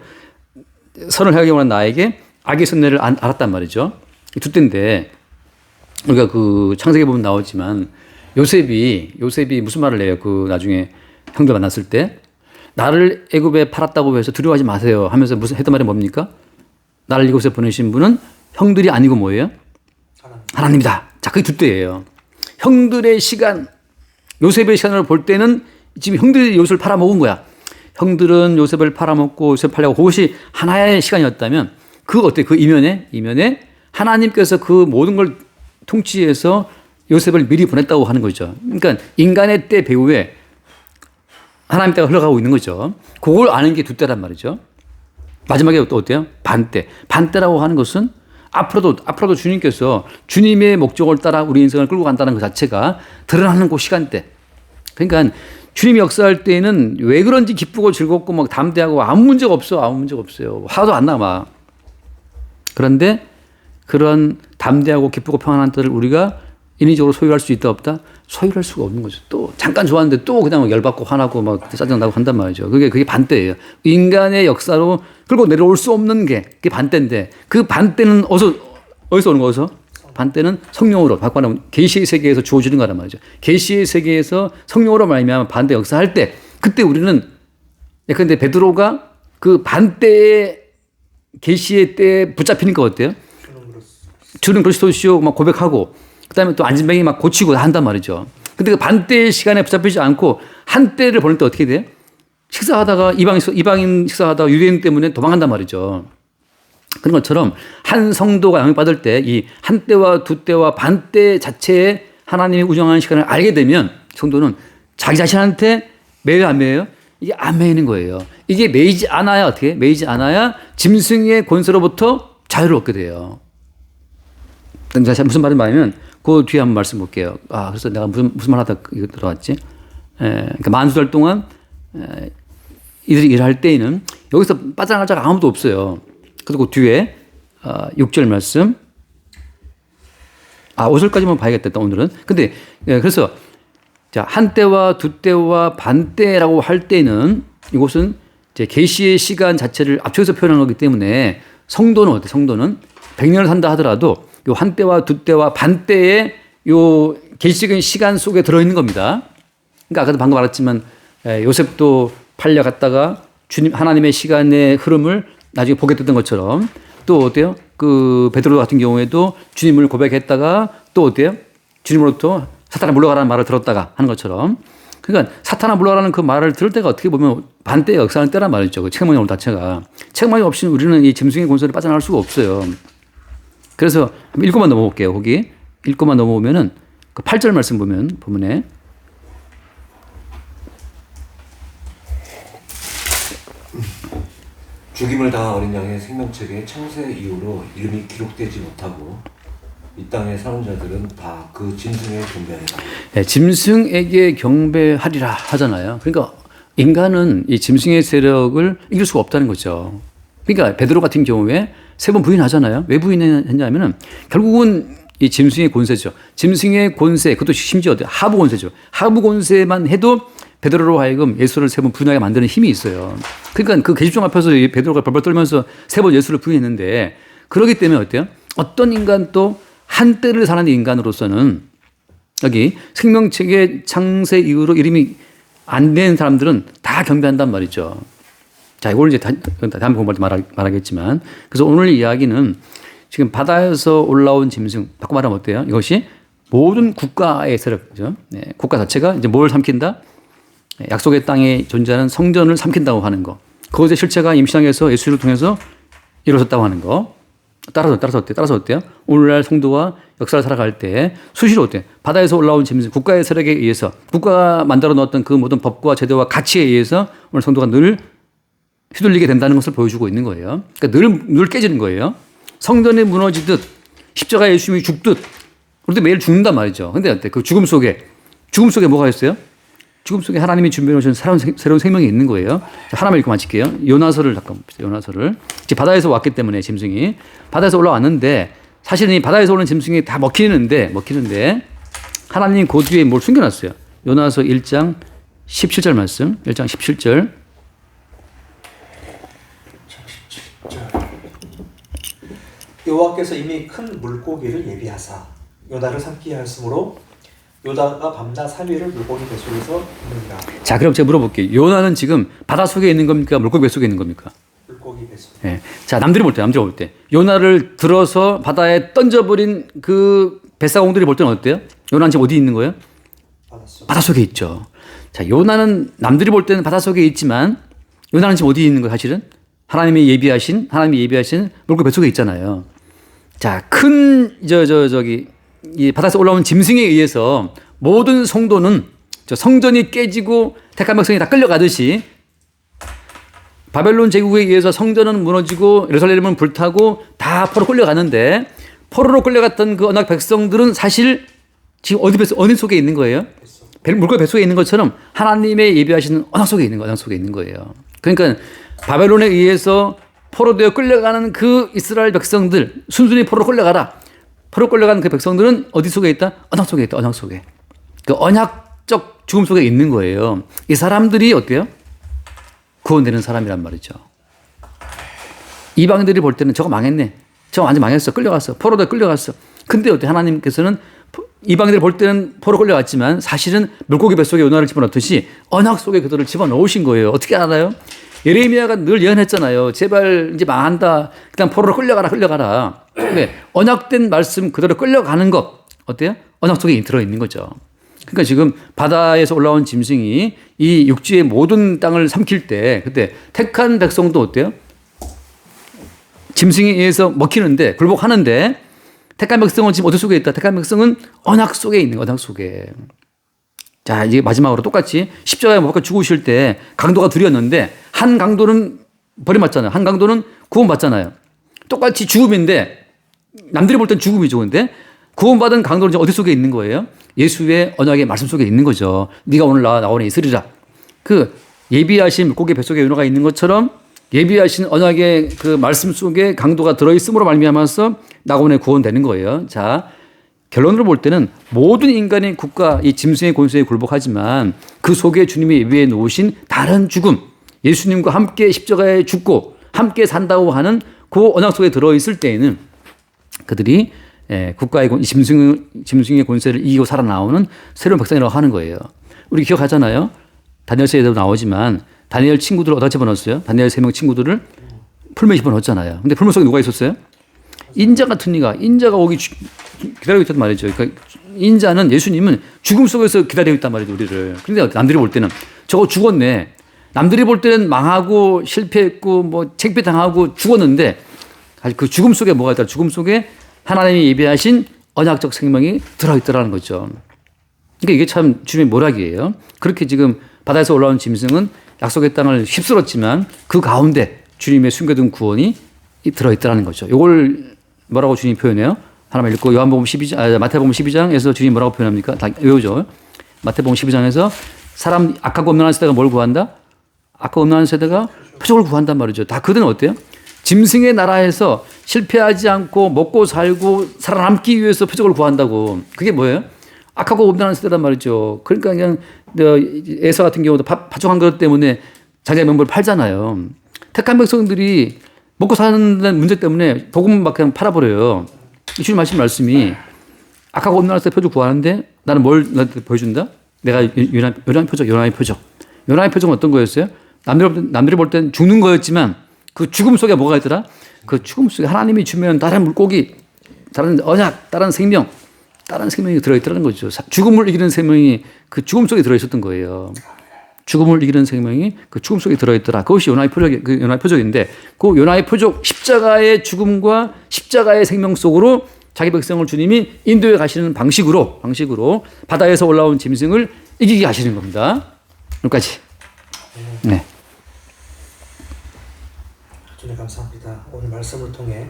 Speaker 1: 선을 행하기 원한 나에게 악의 선례를 알았단 말이죠. 두 때인데 우리가 그 창세기 보면 나오지만 요셉이 무슨 말을 해요? 그 나중에 형들 만났을 때 나를 애굽에 팔았다고 해서 두려워하지 마세요 하면서 무슨 했던 말이 뭡니까? 나를 이곳에 보내신 분은 형들이 아니고 뭐예요? 하나님이다. 자, 그게 두 때예요. 형들의 시간, 요셉의 시간을 볼 때는 지금 형들이 요셉을 팔아먹은 거야. 형들은 요셉을 팔아먹고 요셉 팔려고 그것이 하나의 시간이었다면 그 어때? 그 이면에 하나님께서 그 모든 걸 통치해서 요셉을 미리 보냈다고 하는 거죠. 그러니까 인간의 때 배후에 하나님 때가 흘러가고 있는 거죠. 그걸 아는 게 두 때란 말이죠. 마지막에 또 어때요? 반때. 반때라고 하는 것은 앞으로도 주님께서 주님의 목적을 따라 우리 인생을 끌고 간다는 것 자체가 드러나는 그 시간대. 그러니까 주님이 역사할 때에는 왜 그런지 기쁘고 즐겁고 막 담대하고 아무 문제가 없어. 아무 문제가 없어요. 하나도 안 남아. 그런데 그런 담대하고 기쁘고 평안한 때를 우리가 인위적으로 소유할 수 있다 없다? 소유할 수가 없는 거죠. 또 잠깐 좋았는데 또 그냥 열받고 화나고 막 짜증나고 한단 말이죠. 그게 반대예요. 인간의 역사로 끌고 내려올 수 없는 게 그게 반대인데 그 반대는 어디서 오는 거서? 반대는 성령으로 바꿔 말하면 계시의 세계에서 주어지는 거란 말이죠. 계시의 세계에서 성령으로 말미암아 반대 역사할 때 그때 우리는 근데 베드로가 그 반대의 계시의 때에 붙잡히는 거 어때요? 주는 그리스도시요 막 고백하고 그다음에 또 안진뱅이 막 고치고 한단 말이죠. 근데 그 반대의 시간에 붙잡히지 않고 한때를 보낼 때 어떻게 돼? 식사하다가 이방인 식사하다가 유대인 때문에 도망간단 말이죠. 그런 것처럼 한 성도가 영향받을 때 이 한때와 두때와 반때 자체에 하나님이 우정하는 시간을 알게 되면 성도는 자기 자신한테 매여 안 매여요? 이게 안 매이는 거예요. 이게 매이지 않아야 어떻게? 매이지 않아야 짐승의 권세로부터 자유를 얻게 돼요. 무슨 말인 말이면 그 뒤에 한번 말씀 볼게요. 그래서 내가 무슨 말 하다 이거 들어왔지? 그러니까 만수절 동안 이들이 일할 때에는 여기서 빠져나갈 자가 아무도 없어요. 그리고 뒤에 6절 말씀 5절까지만 봐야겠다 오늘은. 근데 그래서 자 한때와 두때와 반때라고 할 때는 이곳은 이제 계시의 시간 자체를 앞쪽에서 표현한 거기 때문에 성도는 어때? 성도는 100년을 산다 하더라도 요 한때와 두때와 반때의 요 계시적인 시간 속에 들어있는 겁니다. 그러니까 아까도 방금 말했지만 요셉도 팔려갔다가 주님 하나님의 시간의 흐름을 나중에 보게 됐던 것처럼 또 어때요? 그 베드로 같은 경우에도 주님을 고백했다가 또 어때요? 주님으로부터 사탄아 물러가라는 말을 들었다가 하는 것처럼 그러니까 사탄아 물러가라는 그 말을 들을 때가 어떻게 보면 반대의 역사하는 때란 말이죠. 그 책망이 자체가. 책망이 없이는 우리는 이 짐승의 권세를 빠져나갈 수가 없어요. 그래서 한번 읽고만 넘어볼게요. 거기 읽고만 넘어오면은 그 8절 말씀 보면 본문에
Speaker 3: 죽임을 당한 어린 양의 생명책에 창세 이후로 이름이 기록되지 못하고 이 땅에 사는 자들은 다 그 짐승에 경배하리라.
Speaker 1: 네, 짐승에게 경배하리라 하잖아요. 그러니까 인간은 이 짐승의 세력을 이길 수가 없다는 거죠. 그러니까 베드로 같은 경우에 3번 부인하잖아요. 왜 부인했냐면은 결국은 이 짐승의 권세죠. 짐승의 권세, 그것도 심지어 하부 권세죠. 하부 권세만 해도 베드로로 하여금 예수를 3번 부인하게 만드는 힘이 있어요. 그러니까 그 계집종 앞에서 베드로가 벌벌 떨면서 3번 예수를 부인했는데 그러기 때문에 어때요? 어떤 인간도 한때를 사는 인간으로서는 여기 생명책의 창세 이후로 이름이 안 된 사람들은 다 경배한단 말이죠. 자, 이걸 이제 다음 공부할 때 말하겠지만 그래서 오늘 이야기는 지금 바다에서 올라온 짐승, 바꿔 말하면 어때요? 이것이 모든 국가의 세력이죠. 네, 국가 자체가 이제 뭘 삼킨다? 약속의 땅에 존재하는 성전을 삼킨다고 하는 거. 그것의 실체가 임신왕에서 예수를 통해서 이루어졌다고 하는 거. 따라서 어때요? 오늘날 성도와 역사를 살아갈 때 수시로 어때요? 바다에서 올라온 짐승, 국가의 세력에 의해서 국가가 만들어 놓았던 그 모든 법과 제도와 가치에 의해서 오늘 성도가 늘 휘둘리게 된다는 것을 보여주고 있는 거예요. 그러니까 늘 깨지는 거예요. 성전이 무너지듯 십자가에 예수님이 죽듯 우리도 매일 죽는단 말이죠. 근데 어때? 그 죽음 속에 뭐가 있어요? 죽음 속에 하나님이 준비해 놓으신 새로운 생명이 있는 거예요. 하나만 읽고 마칠게요. 요나서를 잠깐 봅시다. 요나서를. 지금 바다에서 왔기 때문에 짐승이 바다에서 올라왔는데 사실은 이 바다에서 오는 짐승이 다 먹히는데 하나님 그 뒤에 뭘 숨겨놨어요. 요나서 1장 17절 말씀. 1장 17절.
Speaker 2: 여호와께서 이미 큰 물고기를 예비하사 요나를 삼키게 하였으므로 요나가 밤낮 3일을 물고기 뱃속에서 있느니라.
Speaker 1: 자, 그럼 제가 물어볼게요. 요나는 지금 바다 속에 있는 겁니까? 물고기 뱃속에 있는 겁니까?
Speaker 2: 물고기 뱃속.
Speaker 1: 네. 자, 남들이 볼 때 요나를 들어서 바다에 던져버린 그 뱃사공들이 볼 때는 어때요? 요나는 지금 어디 있는 거예요? 바다 속에 있죠. 자, 요나는 남들이 볼 때는 바다 속에 있지만 요나는 지금 어디 있는 거예요? 사실은 하나님이 예비하신 물고기 뱃속에 있잖아요. 자, 이 바다에서 올라온 짐승에 의해서 모든 성도는 저 성전이 깨지고 택한 백성이 다 끌려가듯이 바벨론 제국에 의해서 성전은 무너지고 예루살렘은 불타고 다 포로 끌려가는데 포로로 끌려갔던 그 언약 백성들은 사실 지금 어디 속에 있는 거예요? 물고기 뱃속에 있는 것처럼 하나님의 예비하시는 언약 속에 있는 거예요. 언약 속에 있는 거예요. 그러니까 바벨론에 의해서 포로되어 끌려가는 그 이스라엘 백성들 순순히 포로 끌려가라. 포로 끌려간 그 백성들은 어디 속에 있다? 언약 속에 있다. 언약 속에. 그 언약적 죽음 속에 있는 거예요. 이 사람들이 어때요? 구원되는 사람이란 말이죠. 이방인들이 볼 때는 저거 망했네. 저거 완전 망했어. 끌려갔어. 포로도 끌려갔어. 근데 어때? 하나님께서는 이방인들이 볼 때는 포로 끌려갔지만 사실은 물고기 뱃속에 요나를 집어넣듯이 언약 속에 그들을 집어넣으신 거예요. 어떻게 알아요? 예레미야가 늘 예언했잖아요. 제발 이제 망한다. 일단 포로로 끌려가라. 근데 언약된 말씀 그대로 끌려가는 것 어때요? 언약 속에 들어있는 거죠. 그러니까 지금 바다에서 올라온 짐승이 이 육지의 모든 땅을 삼킬 때 그때 택한 백성도 어때요? 짐승에 의해서 먹히는데 굴복하는데 택한 백성은 지금 어디 속에 있다? 택한 백성은 언약 속에 있는 거예요. 언약 속에. 자, 이제 마지막으로 똑같이 십자가에 못 박혀 죽으실 때 강도가 둘이었는데 한 강도는 버림받잖아요. 한 강도는 구원받잖아요. 똑같이 죽음인데 남들이 볼 땐 죽음이죠. 근데 구원받은 강도는 이제 어디 속에 있는 거예요? 예수의 언약의 말씀 속에 있는 거죠. 네가 오늘 나오니 있으리라. 그 예비하신 물고기 뱃속에 요나가 있는 것처럼 예비하신 언약의 그 말씀 속에 강도가 들어있음으로 말미암아서 나곤에 구원되는 거예요. 자, 결론으로 볼 때는 모든 인간의 국가, 이 짐승의 권세에 굴복하지만 그 속에 주님이 예비해 놓으신 다른 죽음, 예수님과 함께 십자가에 죽고 함께 산다고 하는 그 언약 속에 들어있을 때에는 그들이 국가의 짐승의 권세를 이기고 살아나오는 새로운 백성이라고 하는 거예요. 우리 기억하잖아요. 다니엘서에도 나오지만 다니엘 친구들을 어디다 집어넣었어요? 다니엘 3명 친구들을 풀무에 집어넣었잖아요. 근데 풀무 속에 누가 있었어요? 인자 같은 이가 인자가 오기 기다리고 있단 말이죠. 그러니까 인자는 예수님은 죽음 속에서 기다리고 있단 말이죠. 우리를. 그런데 남들이 볼 때는 저거 죽었네. 남들이 볼 때는 망하고 실패했고 뭐 창피당하고 죽었는데 그 죽음 속에 뭐가 있다? 죽음 속에 하나님이 예비하신 언약적 생명이 들어있더라는 거죠. 그러니까 이게 참 주님의 모락이에요. 그렇게 지금 바다에서 올라온 짐승은 약속의 땅을 휩쓸었지만 그 가운데 주님의 숨겨둔 구원이 들어있더라는 거죠. 이걸 뭐라고 주님이 표현해요? 하나만 읽고 마태복음 12장에서 주님이 뭐라고 표현합니까? 다 외우죠. 마태복음 12장에서 사람 악하고 음란한 세대가 뭘 구한다? 악하고 음란한 세대가 표적을 구한단 말이죠. 다 그들은 어때요? 짐승의 나라에서 실패하지 않고 먹고 살고 살아남기 위해서 표적을 구한다고. 그게 뭐예요? 악하고 음란한 세대란 말이죠. 그러니까 그냥 에서 같은 경우도 파종한 것 때문에 자기의 명분을 팔잖아요. 택한 백성들이 먹고 사는 문제 때문에 복음만 막 그냥 팔아버려요. 주님 하신 말씀이 악하고 음란한 세대 표적 구하는데 나는 뭘 나한테 보여준다? 내가 요나의 표적. 요나의 표적은 어떤 거였어요? 남들이 볼 땐 죽는 거였지만 그 죽음 속에 뭐가 있더라? 그 죽음 속에 하나님이 주면 다른 물고기, 다른 언약, 다른 생명이 들어있더라는 거죠. 죽음을 이기는 생명이 그 죽음 속에 들어있었던 거예요. 죽음을 이기는 생명이 그 죽음 속에 들어있더라. 그것이 요나의 표적인데 그 요나의 표적 십자가의 죽음과 십자가의 생명 속으로 자기 백성을 주님이 인도해 가시는 방식으로 바다에서 올라온 짐승을 이기게 하시는 겁니다. 여기까지. 네.
Speaker 2: 주님 감사합니다. 오늘 말씀을 통해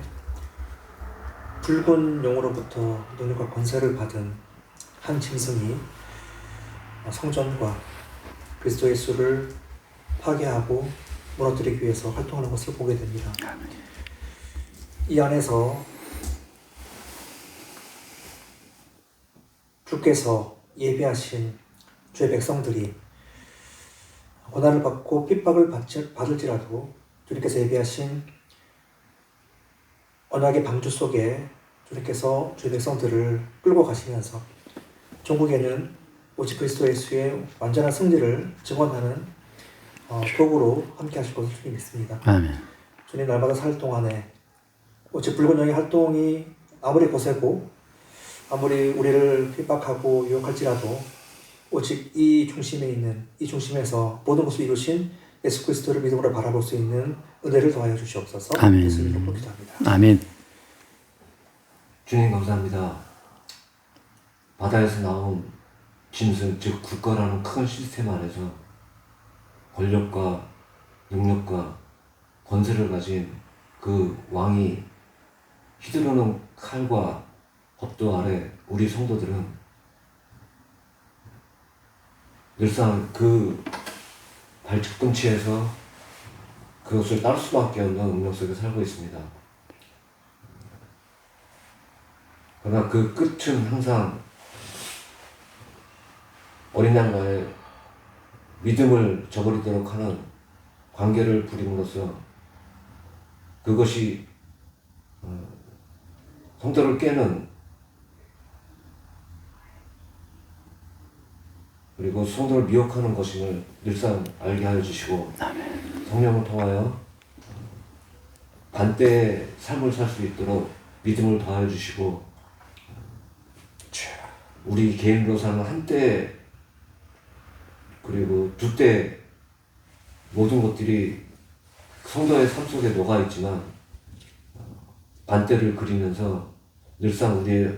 Speaker 2: 붉은 용으로부터 능력과 권세를 받은 한 짐승이 성전과 그리스도 예수를 파괴하고 무너뜨리기 위해서 활동하는 것을 보게 됩니다. 이 안에서 주께서 예비하신 주의 백성들이 고난을 받고 핍박을 받을지라도 주님께서 예비하신 언약의 방주 속에 주님께서 주의 백성들을 끌고 가시면서 종국에는 오직 그리스도 예수의 완전한 승리를 증언하는 도구로 함께 하실 것을 주님 믿습니다.
Speaker 1: 아멘.
Speaker 2: 주님 날마다 살 동안에 오직 붉은 영의 활동이 아무리 거세고 아무리 우리를 핍박하고 유혹할지라도 오직 이 중심에서 모든 것을 이루신 예수 그리스도를 믿음으로 바라볼 수 있는 은혜를 더하여 주시옵소서.
Speaker 1: 아멘.
Speaker 2: 예수 이름으로 기도합니다.
Speaker 1: 아멘.
Speaker 3: 주님 감사합니다. 바다에서 나온 짐승, 즉 국가라는 큰 시스템 안에서 권력과 능력과 권세를 가진 그 왕이 휘두르는 칼과 법도 아래 우리 성도들은 늘상 그 발뒤꿈치에서 그것을 따를 수밖에 없는 운명 속에 살고 있습니다. 그러나 그 끝은 항상 어린 양과의 믿음을 저버리도록 하는 관계를 부림으로써 그것이 성도를 깨는 그리고 성도를 미혹하는 것임을 늘상 알게 하여 주시고 성령을 통하여 반대의 삶을 살 수 있도록 믿음을 더하여 주시고 우리 개인으로 사는 한때 그리고 두 때 모든 것들이 성도의 삶 속에 녹아 있지만 반대를 그리면서 늘상 우리의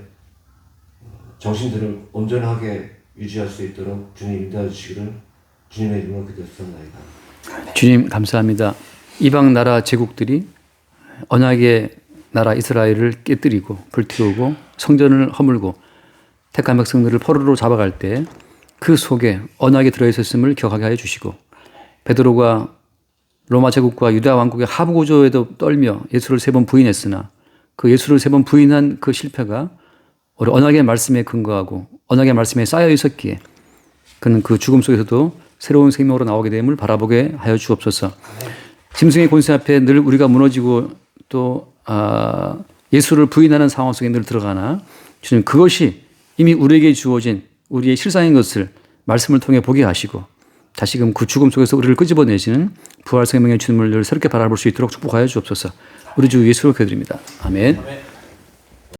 Speaker 3: 정신들을 온전하게 유지할 수 있도록 주님 인도해 주시기를 주님의 이름으로 기도했습니다.
Speaker 1: 주님 감사합니다. 이방 나라 제국들이 언약의 나라 이스라엘을 깨뜨리고 불태우고 성전을 허물고 택한 백성들을 포로로 잡아갈 때 그 속에 언약이 들어있었음을 기억하게 하여 주시고 베드로가 로마 제국과 유다 왕국의 하부 구조에도 떨며 예수를 3번 부인했으나 그 예수를 3번 부인한 그 실패가 우리 언약의 말씀에 근거하고 언약의 말씀에 쌓여 있었기에 그는 그 죽음 속에서도 새로운 생명으로 나오게 됨을 바라보게 하여 주옵소서. 짐승의 권세 앞에 늘 우리가 무너지고 또 예수를 부인하는 상황 속에 늘 들어가나 주님 그것이 이미 우리에게 주어진 우리의 실상인 것을 말씀을 통해 보게 하시고 다시금 그 죽음 속에서 우리를 끄집어내시는 부활 생명의 주님을 늘 새롭게 바라볼 수 있도록 축복하여 주옵소서. 우리 주 예수로 기도드립니다. 아멘.